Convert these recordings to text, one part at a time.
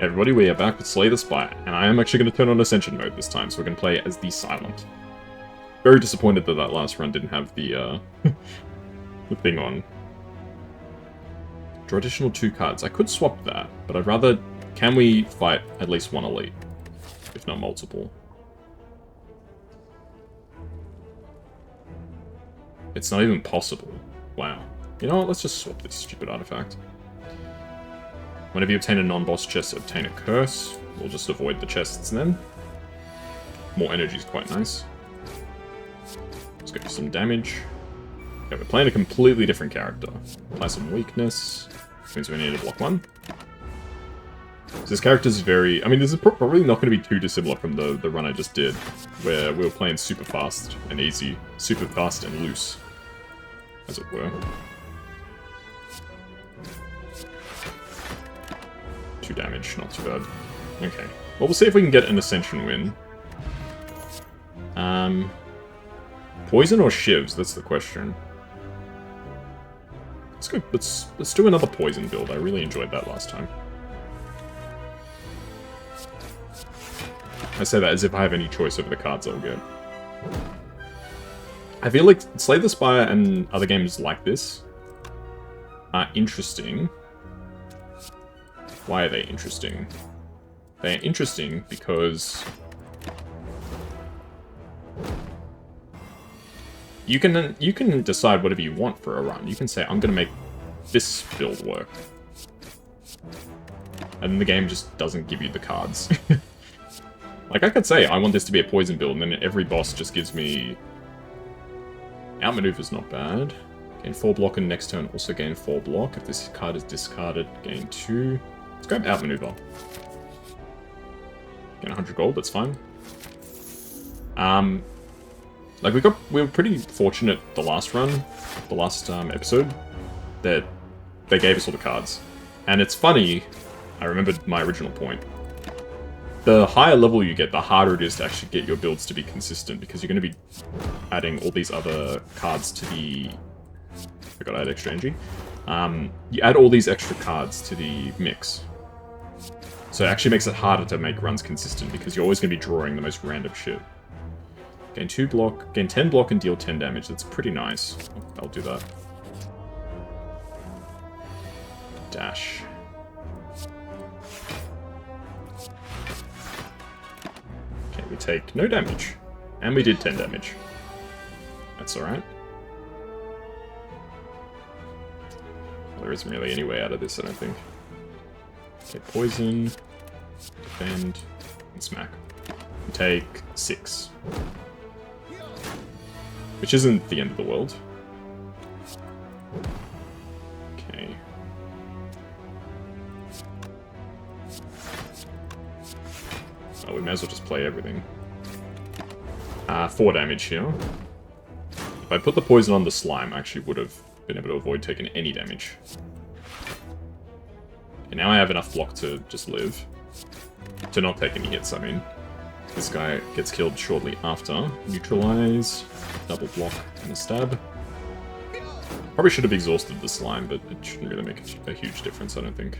Everybody, we are back with Slay the Spire, and I am actually going to turn on Ascension mode this time, so we're going to play as the Silent. Very disappointed that that last run didn't have the, the thing on. Draw additional 2 cards. I could swap that, but I'd rather... Can we fight at least one elite? If not multiple. It's not even possible. Wow. You know what, let's just swap this stupid artifact. Whenever you obtain a non-boss chest, obtain a curse. We'll just avoid the chests then. More energy is quite nice. Let's go for some damage. Okay, we're playing a completely different character. Apply some weakness. Which means we need to block 1. So this character's very... I mean, this is probably not going to be too dissimilar from the run I just did, where we were playing super fast and easy. Super fast and loose, as it were. 2 damage, not too bad. Okay. Well, we'll see if we can get an Ascension win. Poison or shivs? That's the question. Let's go. Let's do another poison build. I really enjoyed that last time. I say that as if I have any choice over the cards I'll get. I feel like Slay the Spire and other games like this are interesting. Why are they interesting? They're interesting because you can decide whatever you want for a run. You can say, I'm gonna make this build work. And the game just doesn't give you the cards. Like, I could say, I want this to be a poison build, and then every boss just gives me... Outmaneuver's not bad. Gain 4 block, and next turn also gain 4 block. If this card is discarded, gain 2. Let's grab Outmaneuver. Gain 100 gold, that's fine. Like, we were pretty fortunate the last run, the last episode, that they gave us all the cards. And it's funny, I remembered my original point. The higher level you get, the harder it is to actually get your builds to be consistent, because you're going to be adding all these other cards to the... I gotta add extra energy. You add all these extra cards to the mix. So it actually makes it harder to make runs consistent, because you're always going to be drawing the most random shit. Gain 2 block, gain 10 block and deal 10 damage. That's pretty nice. I'll do that. Dash. Okay, we take no damage. And we did 10 damage. That's alright. Well, there isn't really any way out of this, I don't think. Okay, poison, defend, and smack. We take 6. Which isn't the end of the world. Okay. Oh, we may as well just play everything. 4 damage here. If I put the poison on the slime, I actually would have been able to avoid taking any damage. And now I have enough block to just live. To not take any hits, I mean. This guy gets killed shortly after. Neutralize, double block, and a stab. Probably should have exhausted the slime, but it shouldn't really make a huge difference, I don't think.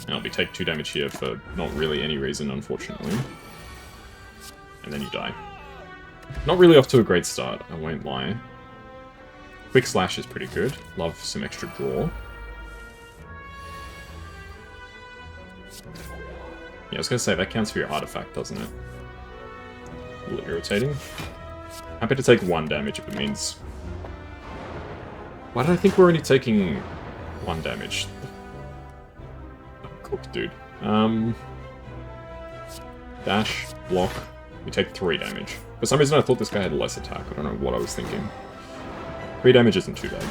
And we take 2 damage here for not really any reason, unfortunately. And then you die. Not really off to a great start, I won't lie. Quick Slash is pretty good. Love some extra draw. Yeah, I was gonna say, that counts for your artifact, doesn't it? A little irritating. Happy to take 1 damage if it means... Why did I think we're only taking 1 damage? I'm cooked, dude. Dash, block. We take 3 damage. For some reason I thought this guy had less attack. I don't know what I was thinking. 3 damage isn't too bad.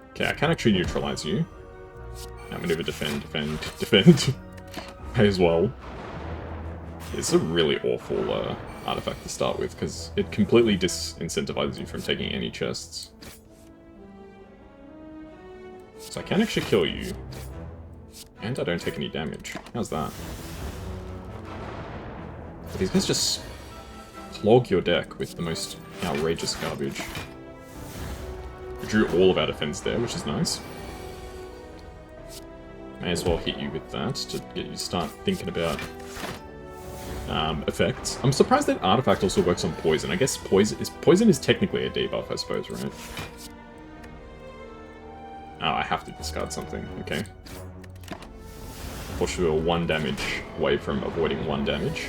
Okay, I can actually neutralize you. Outmaneuver, defend, defend, defend. May as well. It's a really awful artifact to start with, because it completely disincentivizes you from taking any chests. So I can actually kill you. And I don't take any damage. How's that? But these guys just clog your deck with the most outrageous garbage. We drew all of our defense there, which is nice. May as well hit you with that to get you to start thinking about effects. I'm surprised that Artifact also works on poison. I guess poison is technically a debuff, I suppose, right? Oh, I have to discard something. Okay. Fortunately, we're 1 damage away from avoiding 1 damage.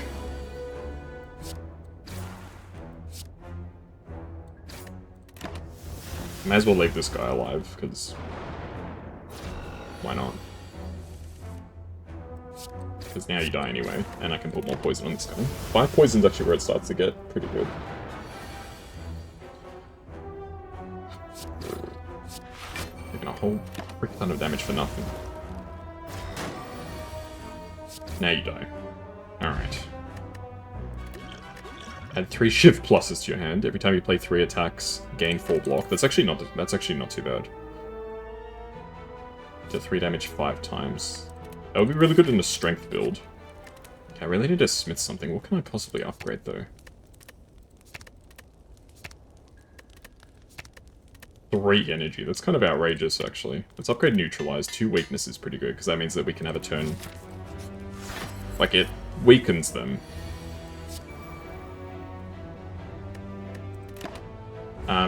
May as well leave this guy alive, because why not? Because now you die anyway, and I can put more poison on this guy. 5 poison's actually where it starts to get pretty good. Taking a whole frick ton of damage for nothing. Now you die. Alright. Add 3 shift pluses to your hand. Every time you play 3 attacks, gain 4 block. That's actually not too bad. To 3 damage 5 times. That would be really good in a strength build. Okay, I really need to smith something. What can I possibly upgrade, though? 3 energy. That's kind of outrageous, actually. Let's upgrade Neutralize. 2 weakness is pretty good, because that means that we can have a turn... Like, it weakens them.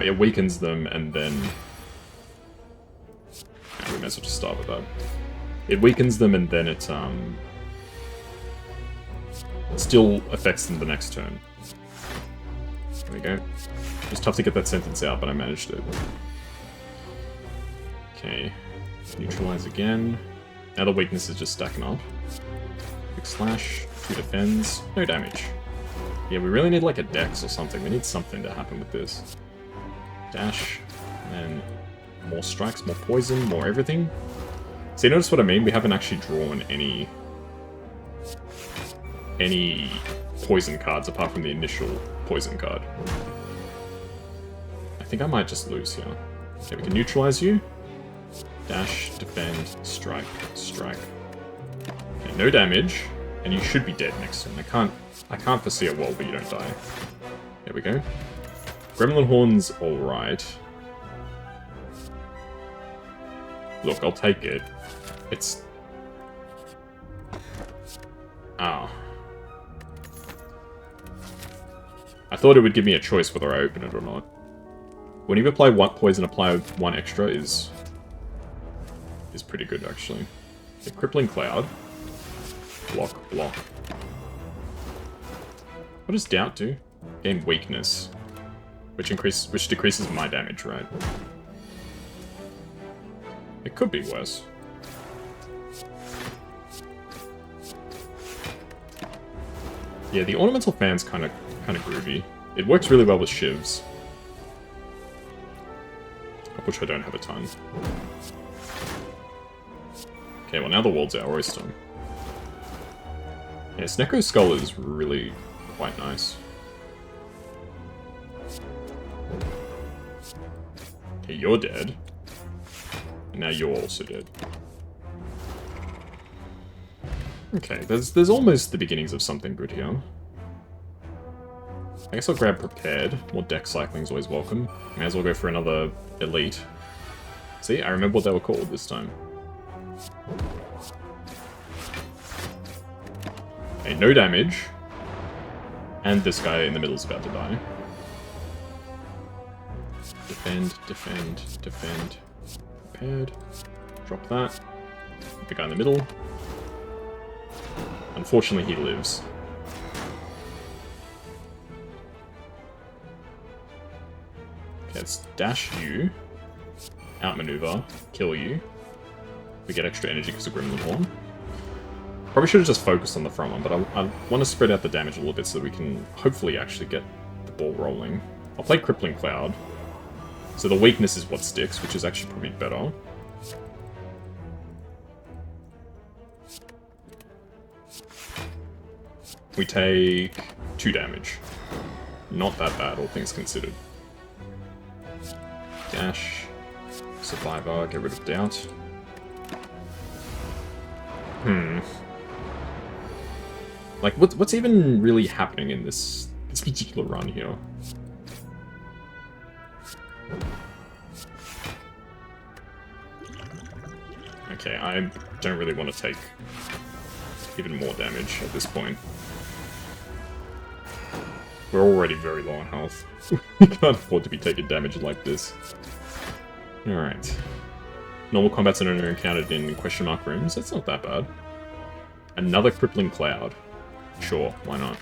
It weakens them, and then... We may as well just start with that. It weakens them, and then it still affects them the next turn. There we go. It was tough to get that sentence out, but I managed it. Okay. Neutralize again. Now the weakness is just stacking up. Quick slash, 2 defends, no damage. Yeah, we really need like a dex or something. We need something to happen with this. Dash, and then more strikes, more poison, more everything. So you notice what I mean? We haven't actually drawn any poison cards apart from the initial poison card. I think I might just lose here. Okay, we can neutralize you. Dash, defend, strike, strike. Okay, no damage, and you should be dead next turn. I can't foresee a world where you don't die. There we go. Gremlin Horn's alright. Look, I'll take it. It's... Ah. I thought it would give me a choice whether I open it or not. When you apply 1 poison, apply 1 extra is pretty good, actually. The Crippling Cloud. Block, block. What does Doubt do? Gain weakness. Which decreases my damage, right? It could be worse. Yeah, the Ornamental Fan's kind of groovy. It works really well with shivs. Of which I don't have a ton. Okay, well now the world's our oyster. Yeah, Snecko's Skull is really quite nice. Okay, you're dead. And now you're also dead. Okay, there's almost the beginnings of something good here. I guess I'll grab Prepared. More deck cycling is always welcome. May as well go for another Elite. See, I remember what they were called this time. Okay, no damage. And this guy in the middle is about to die. Defend, defend, defend. Prepared. Drop that. The guy in the middle. Unfortunately, he lives. Okay, let's dash you. Outmaneuver. Kill you. We get extra energy because of Gremlin Horn. Probably should have just focused on the front one, but I want to spread out the damage a little bit so that we can hopefully actually get the ball rolling. I'll play Crippling Cloud. So the weakness is what sticks, which is actually probably better. We take 2 damage. Not that bad, all things considered. Dash. Survivor, get rid of Doubt. Like, what's even really happening in this particular run here? Okay, I don't really want to take even more damage at this point. We're already very low on health. We can't afford to be taking damage like this. Alright. Normal combat's are encountered in question mark rooms. That's not that bad. Another crippling cloud. Sure, why not?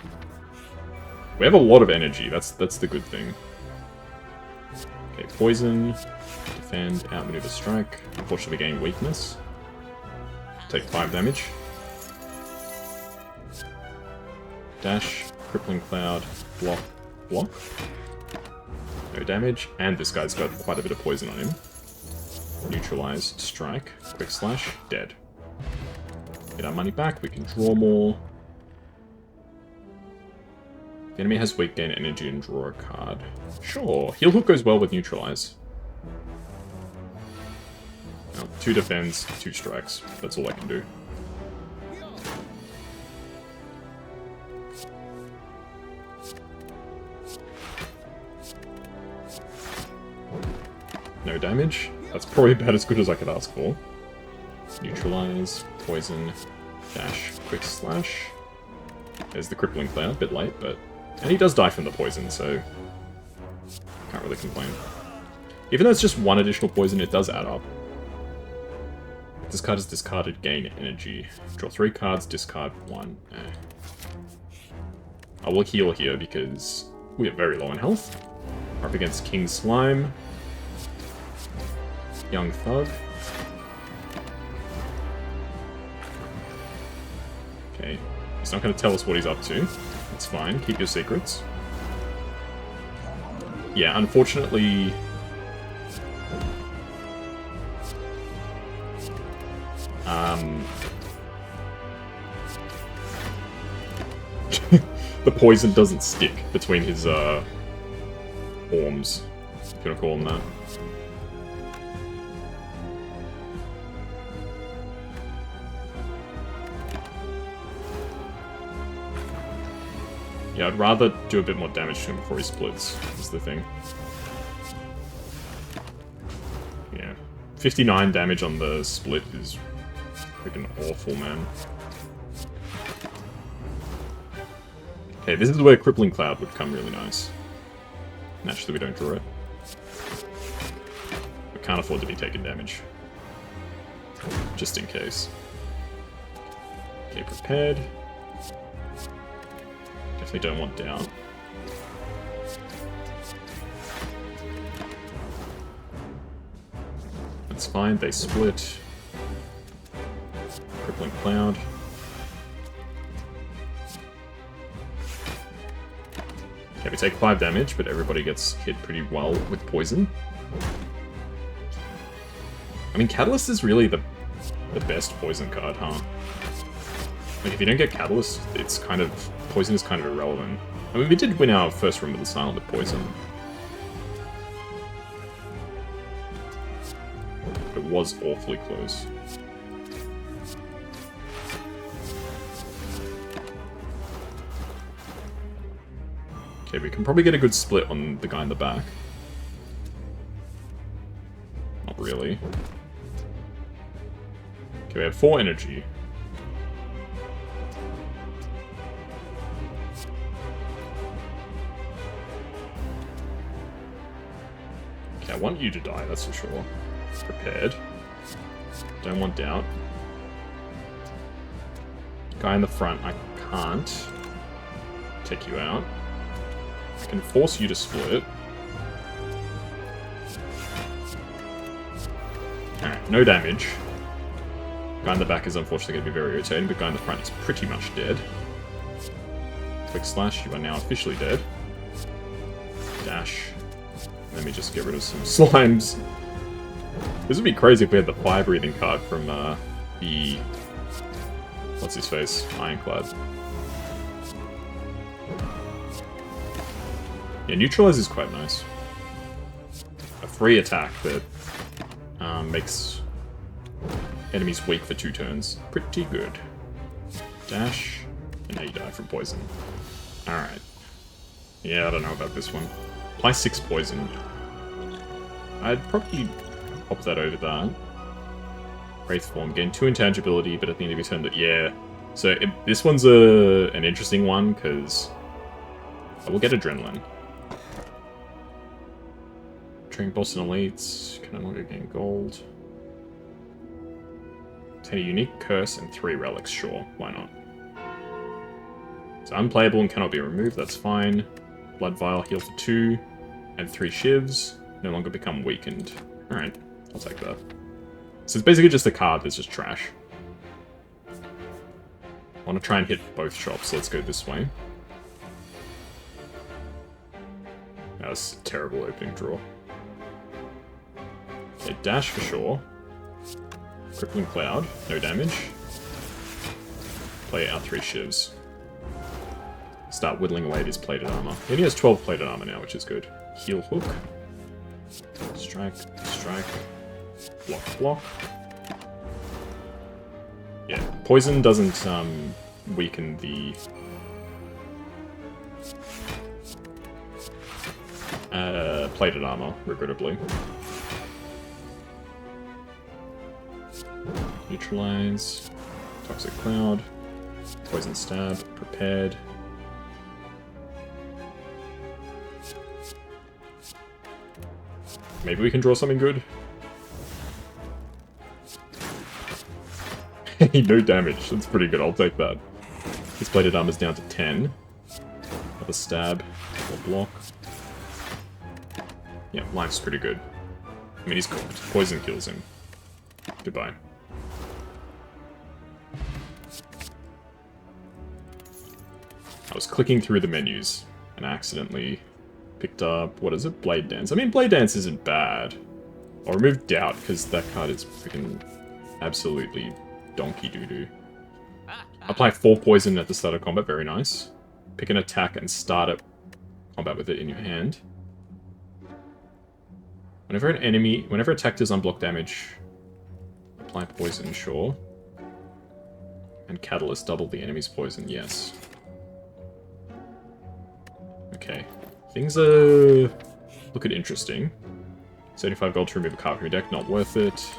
We have a lot of energy. That's the good thing. Okay, poison, defend, outmaneuver, strike. Unfortunately, we gain weakness. Take 5 damage. Dash, crippling cloud, block, block. No damage, and this guy's got quite a bit of poison on him. Neutralize, strike, quick slash, dead. Get our money back, we can draw more. The enemy has weak, gain energy and draw a card. Sure, heal hook goes well with neutralize. Now, 2 defends, 2 strikes. That's all I can do. No damage. That's probably about as good as I could ask for. Neutralize, poison, dash, quick slash. There's the crippling cloud, a bit late, but... And he does die from the poison, so... Can't really complain. Even though it's just 1 additional poison, it does add up. This card is discarded, gain energy. Draw 3 cards, discard 1. I will heal here because we are very low on health. We're up against King Slime. Young Thug. Okay. He's not going to tell us what he's up to. It's fine. Keep your secrets. Yeah, unfortunately... the poison doesn't stick between his, arms. If you want to call them that. Yeah, I'd rather do a bit more damage to him before he splits, is the thing. Yeah. 59 damage on the split is freaking awful, man. Okay, this is where Crippling Cloud would come really nice. Naturally, we don't draw it. We can't afford to be taking damage. Just in case. Okay, prepared. Definitely don't want down. That's fine, they split. Crippling Cloud. Okay, we take 5 damage, but everybody gets hit pretty well with poison. I mean, Catalyst is really the best poison card, huh? Like, if you don't get Catalyst, it's kind of... Poison is kind of irrelevant. I mean, we did win our first Room of the Silent with poison. But it was awfully close. Okay, we can probably get a good split on the guy in the back. Not really. Okay, we have 4 energy. Okay, I want you to die, that's for sure. Prepared. Don't want doubt. Guy in the front, I can't take you out. I can force you to split. Alright, no damage. Guy in the back is unfortunately going to be very irritating, but guy in the front is pretty much dead. Quick slash, you are now officially dead. Dash. Let me just get rid of some slimes. This would be crazy if we had the fire breathing card from the... What's his face? Ironclad. Yeah, Neutralize is quite nice. A free attack that makes enemies weak for 2 turns. Pretty good. Dash, and now you die from poison. Alright. Yeah, I don't know about this one. Apply 6 poison. I'd probably pop that over that. Wraith form. Gain 2 intangibility, but at the end of your turn, yeah. So this one's an interesting one, because I will get Adrenaline. Train boss and elites. Can no longer gain gold. 10 a unique curse and 3 relics, sure. Why not? It's unplayable and cannot be removed, that's fine. Blood Vial, heal for 2. And 3 shivs. No longer become weakened. Alright, I'll take that. So it's basically just a card that's just trash. I want to try and hit both shops, so let's go this way. That was a terrible opening draw. Okay, dash for sure. Crippling Cloud, no damage. Play out 3 shivs. Start whittling away at his plated armor. He only has 12 plated armor now, which is good. Heal hook. Strike, strike. Block, block. Yeah, poison doesn't weaken the plated armor, regrettably. Neutralize. Toxic Cloud. Poison Stab. Prepared. Maybe we can draw something good. No damage. That's pretty good. I'll take that. His plated armor's down to 10. Another stab. Or block. Yeah, life's pretty good. I mean, he's cooked. Poison kills him. Goodbye. I was clicking through the menus and accidentally picked up, what is it? Blade Dance. I mean, Blade Dance isn't bad. I'll remove Doubt, because that card is freaking absolutely donkey doo-doo. Apply 4 poison at the start of combat, very nice. Pick an attack and start at combat with it in your hand. Whenever attack does unblock damage, apply poison, sure. And Catalyst, double the enemy's poison, yes. Okay. Things are looking interesting. 75 gold to remove a card from your deck, not worth it.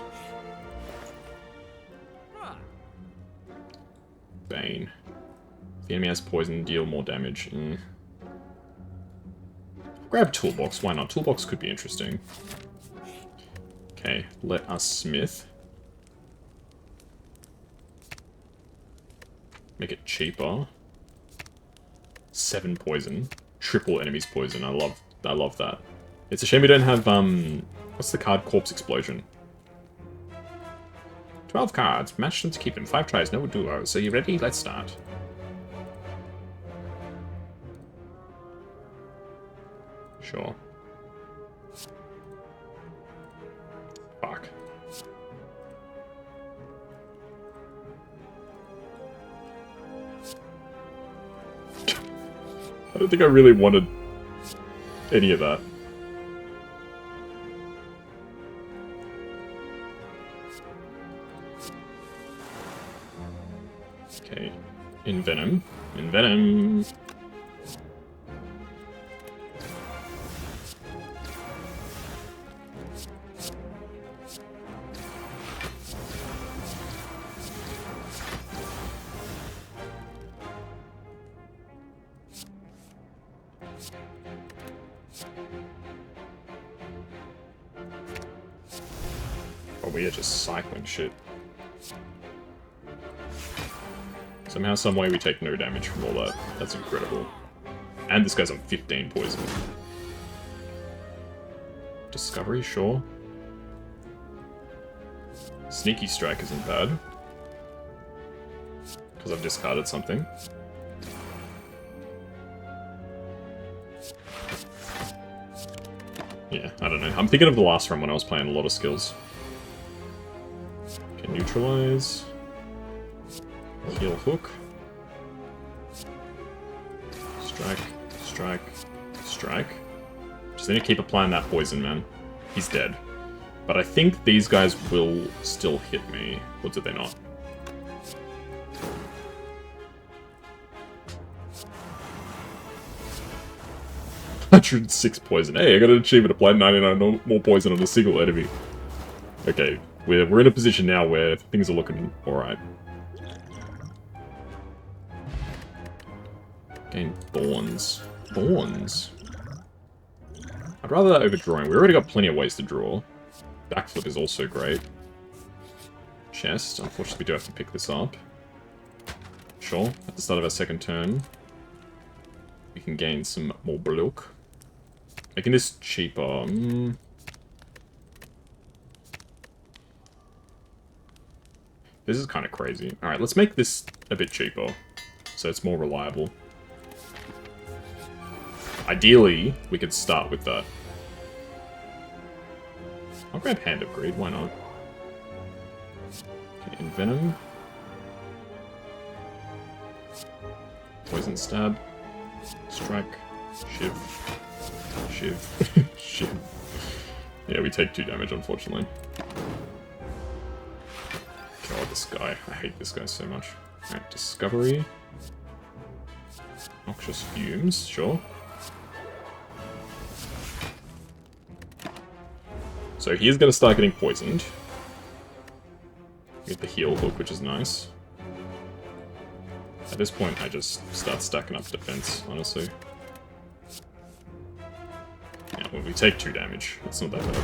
Bane. If the enemy has poison, deal more damage. Grab Toolbox, why not? Toolbox could be interesting. Okay, let us smith. Make it cheaper. 7 poison. Triple enemy's poison. I love that. It's a shame we don't have what's the card? Corpse Explosion. 12 cards. Match them to keep them. 5 tries, no duo. So you ready? Let's start. Sure. Fuck. I don't think I really wanted any of that. Okay. Envenom. Envenom. Oh, we are just cycling shit. Somehow, someway, we take no damage from all that. That's incredible. And this guy's on 15 poison. Discovery, sure. Sneaky Strike isn't bad. Because I've discarded something. Yeah, I don't know. I'm thinking of the last run when I was playing a lot of skills. Okay, neutralize. Heal hook. Strike, strike, strike. Just need to keep applying that poison, man. He's dead. But I think these guys will still hit me. Or did they not? $106 poison. Hey, I got an achievement. Apply 99 more poison on a single enemy. Okay, We're in a position now where things are looking alright. Gain Thorns. Thorns? I'd rather that over drawing. We already got plenty of ways to draw. Backflip is also great. Chest. Unfortunately, we do have to pick this up. Sure. At the start of our second turn, we can gain some more block. Making this cheaper. This is kind of crazy. Alright, let's make this a bit cheaper, so it's more reliable. Ideally, we could start with that. I'll grab Hand of Greed, why not? Okay, Envenom. Poison Stab. Strike. Shiv. Shiv. Shiv. Yeah, we take 2 damage, unfortunately. God, this guy. I hate this guy so much. Alright, Discovery. Noxious Fumes, sure. So he is going to start getting poisoned. Get the heal hook, which is nice. At this point, I just start stacking up defense, honestly. Yeah, well, we take 2 damage. It's not that bad.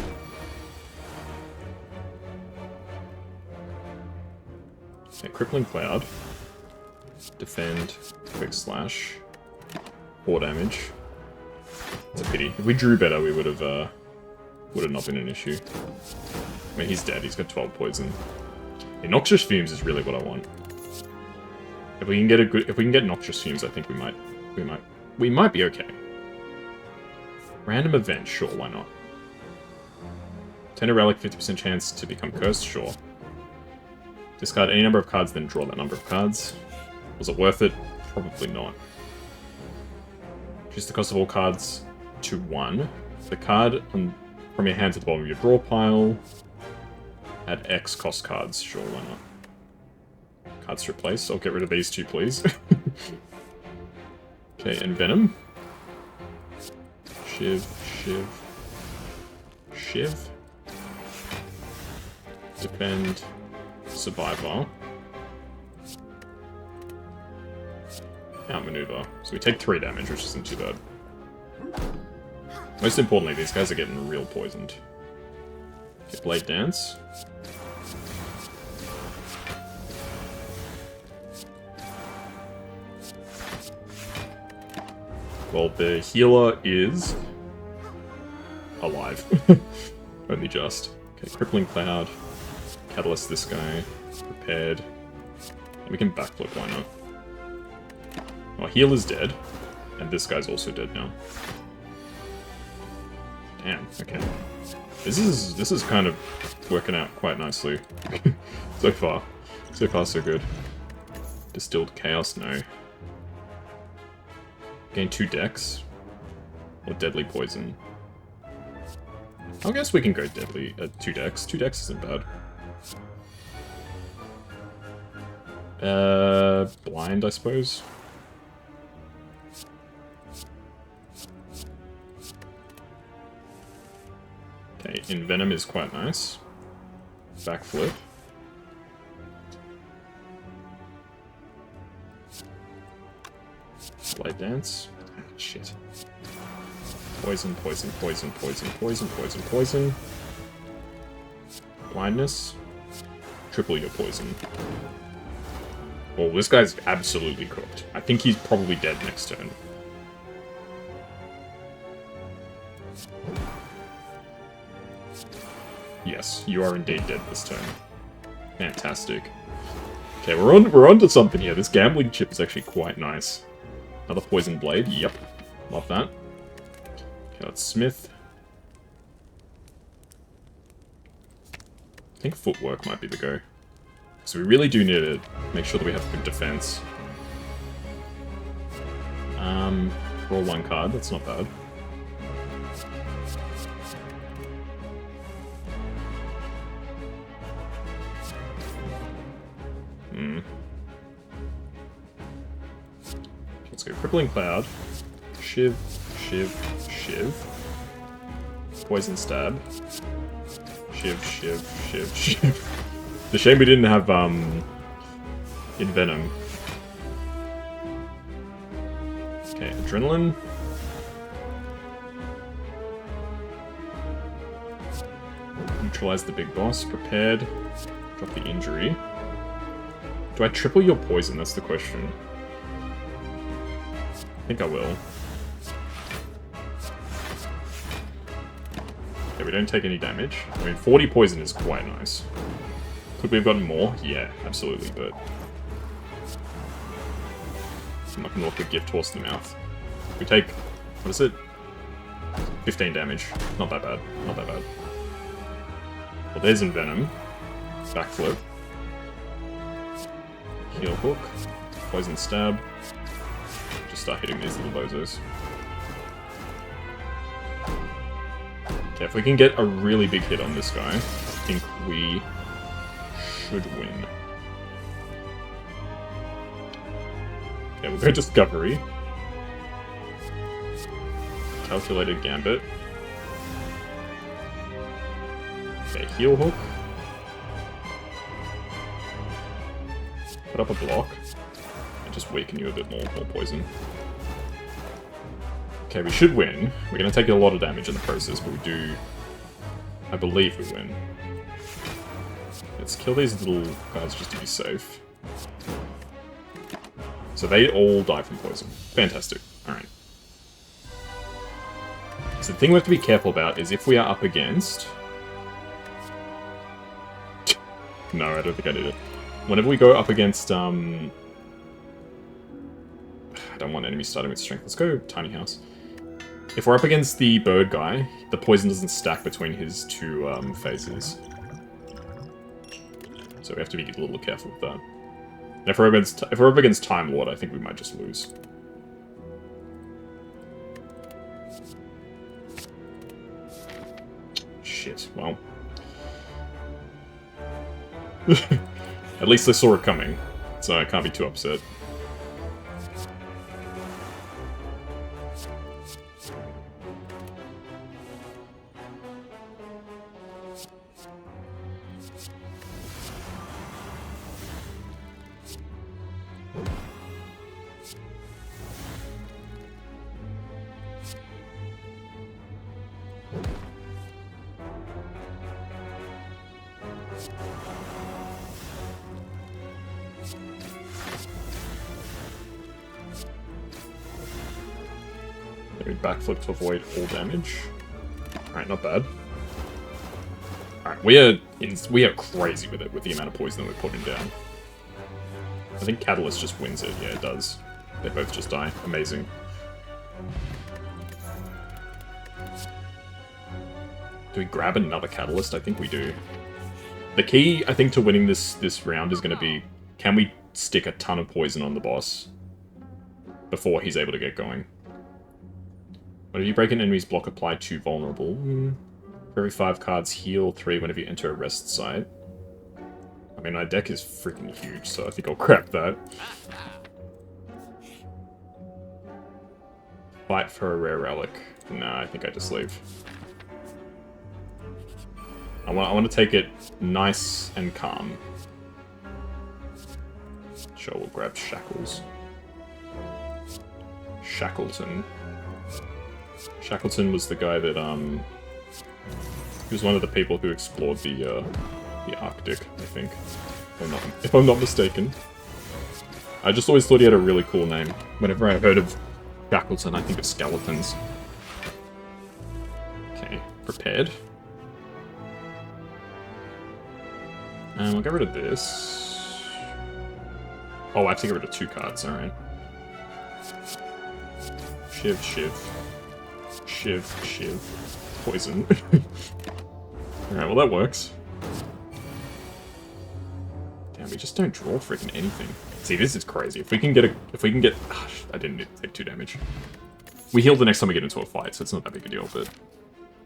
Okay, Crippling Cloud. Defend. Quick Slash. 4 damage. It's a pity. If we drew better, we would have not been an issue. I mean, he's dead. He's got 12 poison. Yeah, Noxious Fumes is really what I want. If we can get Noxious Fumes, I think we might be okay. Random event, sure, why not? Tender Relic, 50% chance to become cursed, sure. Discard any number of cards, then draw that number of cards. Was it worth it? Probably not. Reduce the cost of all cards to 1. The card from your hand to the bottom of your draw pile. Add X cost cards, sure, why not? Cards to replace. I'll get rid of these 2, please. Okay, Envenom. Shiv, Shiv, Shiv. Defend. Survivor. Outmaneuver. So we take 3 damage, which isn't too bad. Most importantly, these guys are getting real poisoned. Okay, Blade Dance. Well, the healer is alive. Only just. Okay, Crippling Cloud. Catalyst this guy. Prepared. And we can backflip, why not? Well, heal is dead. And this guy's also dead now. Damn, okay. This is kind of working out quite nicely. So far. So far, so good. Distilled Chaos, no. Gain 2 decks. Or Deadly Poison. I guess we can go Deadly at 2 decks. 2 decks isn't bad. Blind, I suppose. Okay, Envenom is quite nice. Backflip. Blade Dance. Ah, shit. Poison, poison, poison, poison, poison, poison, poison. Blindness. Triple your poison. Well, this guy's absolutely cooked. I think he's probably dead next turn. Yes, you are indeed dead this turn. Fantastic. Okay, we're on to something here. This gambling chip is actually quite nice. Another Poison Blade. Yep. Love that. Okay, let's Smith. I think Footwork might be the go. So we really do need to make sure that we have good defense. Draw 1 card. That's not bad. Let's go Crippling Cloud. Shiv, Shiv, Shiv. Poison Stab. Shiv. The shame we didn't have, Envenom. Okay, Adrenaline. Neutralize the big boss. Prepared. Drop the injury. Do I triple your poison? That's the question. I think I will. Okay, we don't take any damage. I mean, 40 poison is quite nice. Could we have gotten more? Yeah, absolutely, but... I'm not gonna look a gift horse in the mouth. We take... what is it? 15 damage. Not that bad. Not that bad. Well, there's Envenom. Backflip. Heal hook. Poison stab. Just start hitting these little bozos. Okay, if we can get a really big hit on this guy, I think we should win. Okay, we'll go Discovery. Calculated Gambit. Okay, Heal Hook. Put up a block. And just weaken you a bit more poison. Okay, we should win. We're going to take a lot of damage in the process, but we do... I believe we win. Let's kill these little guys just to be safe. So they all die from poison. Fantastic. Alright. So the thing we have to be careful about is if we are up against... No, I don't think I did it. Whenever we go up against, I don't want enemies starting with strength. Let's go Tiny House. If we're up against the bird guy, the poison doesn't stack between his two phases. So we have to be a little careful with that. And if we're up against Time Lord, I think we might just lose. Shit, well. At least I saw it coming, so I can't be too upset. Maybe backflip to avoid all damage. Alright, not bad. Alright, we are crazy with it, with the amount of poison that we're putting down. I think Catalyst just wins it. Yeah, it does. They both just die. Amazing. Do we grab another Catalyst? I think we do. The key, I think, to winning this round is going to be, can we stick a ton of poison on the boss before he's able to get going? Whenever you break an enemy's block, apply 2 vulnerable. For every 5 cards, heal 3 whenever you enter a rest site. I mean, our deck is freaking huge, so I think I'll grab that. Fight for a rare relic. Nah, I think I just leave. I want to take it nice and calm. Sure, we'll grab Shackles. Shackleton. Shackleton was the guy that, he was one of the people who explored the Arctic, I think. If I'm not mistaken. I just always thought he had a really cool name. Whenever I heard of Shackleton, I think of skeletons. Okay, prepared. And we'll get rid of this. Oh, I have to get rid of 2 cards, alright. Shiv, Shiv. Shiv, Shiv. Poison. Alright, well that works. Damn, we just don't draw freaking anything. See, this is crazy. If we can get I didn't need to take 2 damage. We heal the next time we get into a fight, so it's not that big a deal, but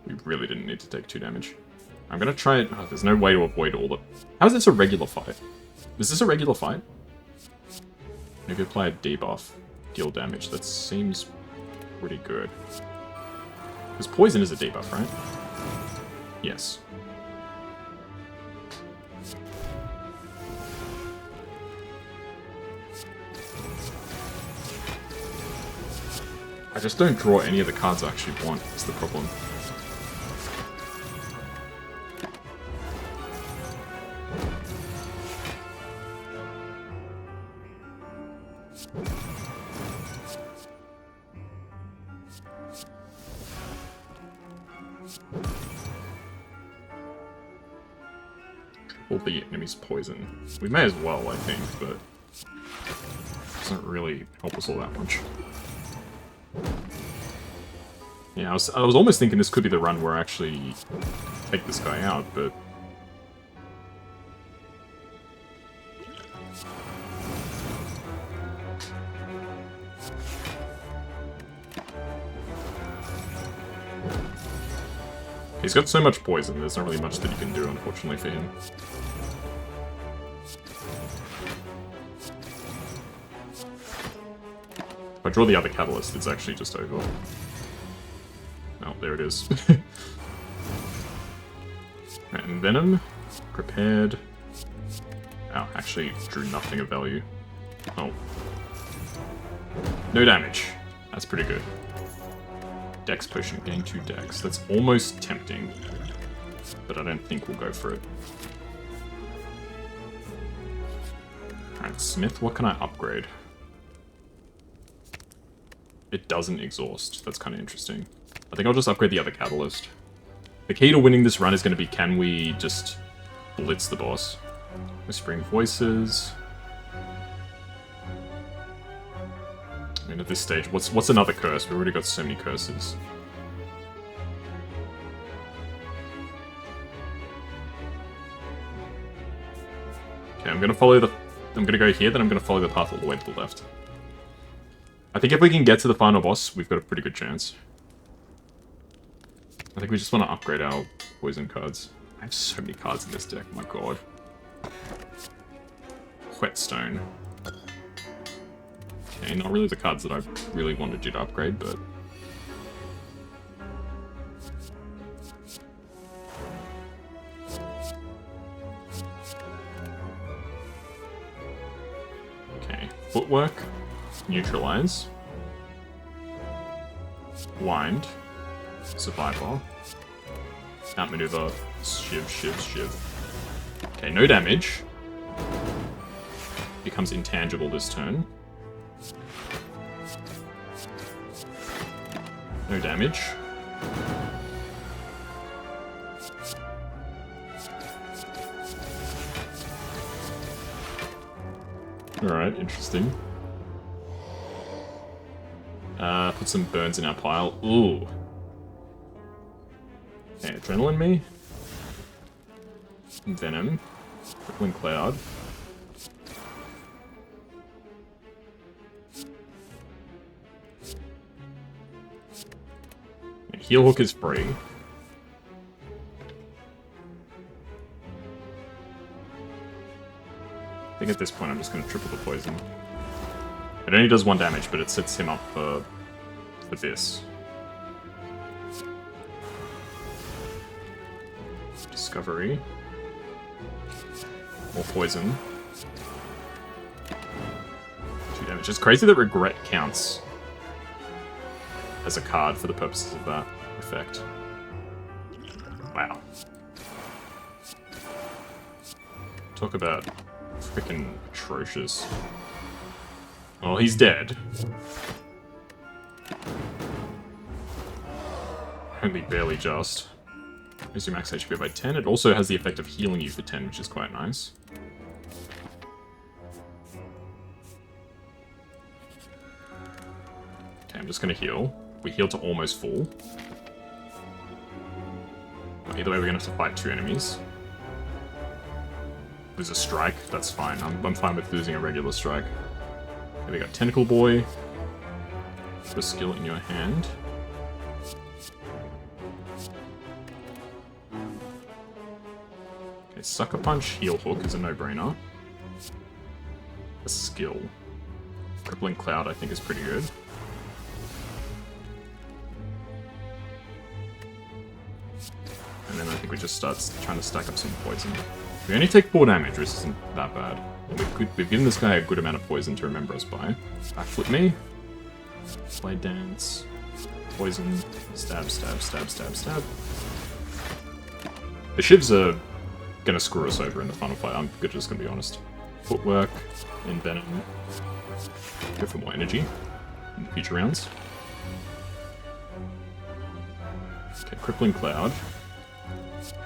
we really didn't need to take 2 damage. I'm gonna try it. Oh, there's no way to avoid all the... How is this a regular fight? Is this a regular fight? If you apply a debuff, deal damage. That seems pretty good. Because poison is a debuff, right? Yes. I just don't draw any of the cards I actually want, is the problem. All the enemies poison. We may as well, I think, but it doesn't really help us all that much. Yeah, I was almost thinking this could be the run where I actually take this guy out, but... He's got so much poison, there's not really much that you can do, unfortunately, for him. If I draw the other catalyst, it's actually just over. Oh, there it is. And Venom, prepared. Oh, actually drew nothing of value. Oh. No damage. That's pretty good. Dex potion, gain 2 dex. That's almost tempting, but I don't think we'll go for it. Alright, Smith, what can I upgrade? It doesn't exhaust. That's kind of interesting. I think I'll just upgrade the other catalyst. The key to winning this run is going to be, can we just blitz the boss? Whispering Voices. I mean, at this stage, what's another curse? We've already got so many curses. Okay, I'm gonna go here, then I'm gonna follow the path all the way to the left. I think if we can get to the final boss, we've got a pretty good chance. I think we just want to upgrade our poison cards. I have so many cards in this deck, my god. Whetstone. Okay, not really the cards that I really wanted you to upgrade, but... Okay, Footwork, Neutralize, Wind, Survivor, Outmaneuver, Shiv. Okay, no damage. Becomes intangible this turn. No damage. Alright, interesting. Put some burns in our pile. Ooh. Okay, Adrenaline me. Venom. Crippling Cloud. Heal Hook is free. I think at this point I'm just going to triple the poison. It only does 1 damage, but it sets him up for this. Discovery. More poison. 2 damage. It's crazy that Regret counts as a card for the purposes of that effect. Wow. Talk about freaking atrocious. Well, he's dead. Only barely just. Raise your max HP by 10. It also has the effect of healing you for 10, which is quite nice. Okay, I'm just gonna heal. We heal to almost full. Either way, we're gonna have to fight 2 enemies. Lose a strike, that's fine. I'm fine with losing a regular strike. Okay, we got Tentacle Boy. Put a skill in your hand. Okay, Sucker Punch, Heal Hook is a no-brainer. A skill. Crippling Cloud, I think, is pretty good. And then I think we just start trying to stack up some poison. We only take 4 damage, which isn't that bad. And we've given this guy a good amount of poison to remember us by. Backflip me. Blade Dance. Poison. Stab, stab, stab, stab, stab. The shivs are gonna screw us over in the final fight, I'm just gonna be honest. Footwork, Envenom. Go for more energy in future rounds. Okay, Crippling Cloud.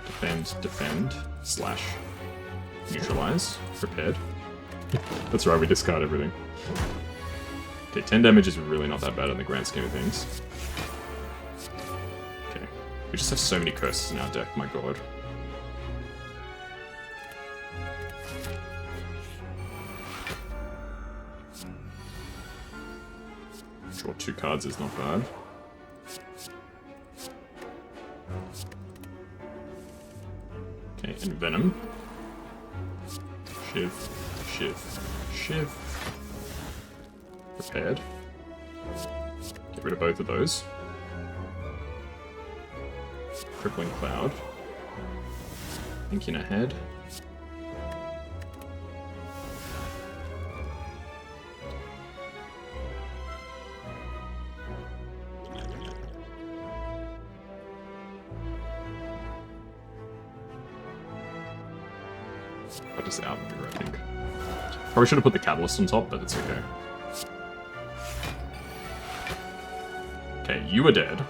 Defend, defend, slash. Neutralize. Prepared. That's right, we discard everything. Okay, 10 damage is really not that bad in the grand scheme of things. Okay. We just have so many curses in our deck, my god. Draw 2 cards is not bad. Okay, Envenom. Shiv, Shiv, Shiv. Prepared. Get rid of both of those. Crippling Cloud. Thinking ahead. I just outmaneuver, I think. Probably should have put the Catalyst on top, but it's okay. Okay, you are dead.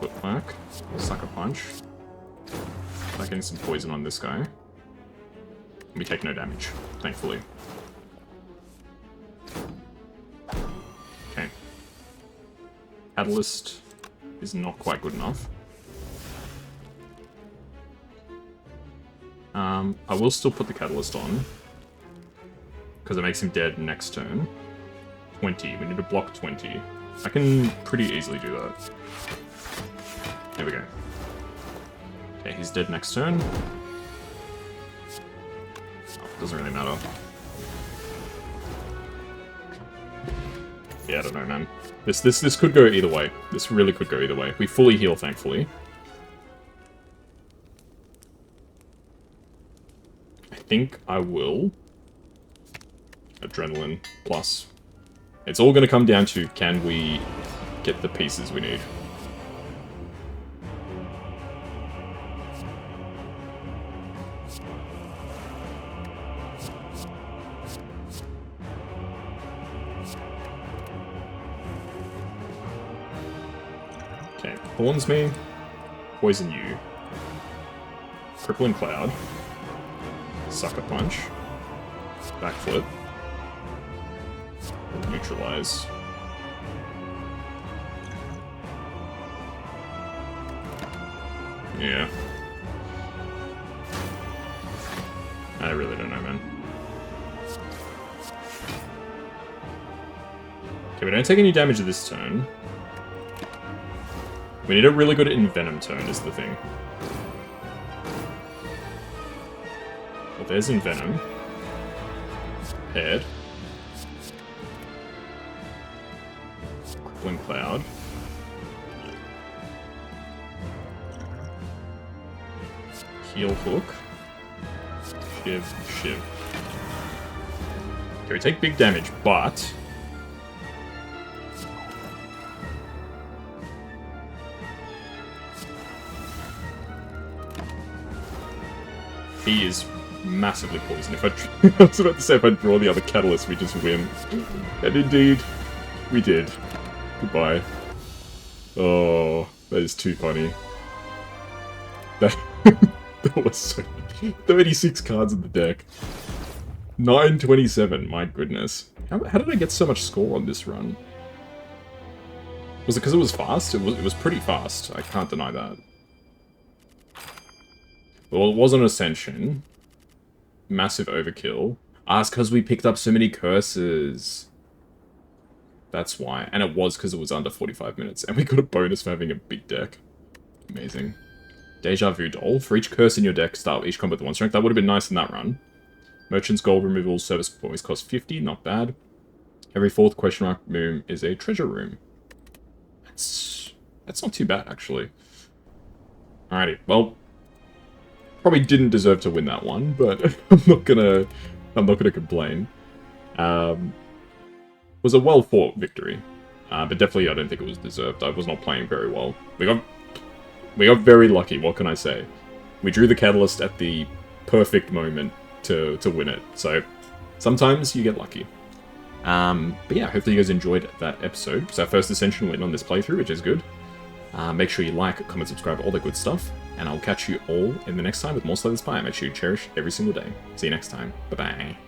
Footwork. Sucker Punch. Start getting some poison on this guy. We take no damage, thankfully. Okay. Catalyst is not quite good enough. I will still put the Catalyst on, because it makes him dead next turn. 20. We need to block 20. I can pretty easily do that. There we go. Okay, he's dead next turn. Oh, doesn't really matter. Yeah, I don't know, man. This could go either way. This really could go either way. We fully heal, thankfully. I think I will. Adrenaline plus. It's all going to come down to, can we get the pieces we need? Okay, Thorns me. Poison you. Crippling Cloud. Sucker Punch. Backflip. Neutralize. Yeah. I really don't know, man. Okay, we don't take any damage this turn. We need a really good Envenom turn, is the thing. Well, there's Envenom. Paired. Crippling Cloud. Heal Hook. Shiv, Shiv. Okay, we take big damage, but... he is massively poisoned. If I was about to say, if I draw the other Catalyst, we just win. And indeed, we did. Goodbye. Oh, that is too funny. That, that was so... 36 cards in the deck. 927, my goodness. How did I get so much score on this run? Was it because it was fast? It was pretty fast. I can't deny that. Well, it was an Ascension. Massive overkill. Ah, it's because we picked up so many curses. That's why. And it was because it was under 45 minutes. And we got a bonus for having a big deck. Amazing. Deja Vu Doll. For each curse in your deck, start each combat with 1 strength. That would have been nice in that run. Merchant's Gold Removal Service always costs 50. Not bad. Every 4th question mark room is a treasure room. That's not too bad, actually. Alrighty, well... probably didn't deserve to win that one, but I'm I'm not going to complain. Was a well-fought victory. But definitely I don't think it was deserved. I was not playing very well. We got very lucky, what can I say? We drew the catalyst at the perfect moment to win it. So sometimes you get lucky. But yeah, hopefully you guys enjoyed that episode. It's our first Ascension win on this playthrough, which is good. Make sure you like, comment, subscribe, all that good stuff. And I'll catch you all in the next time with more Slay the Spire. Make sure you cherish every single day. See you next time. Bye-bye.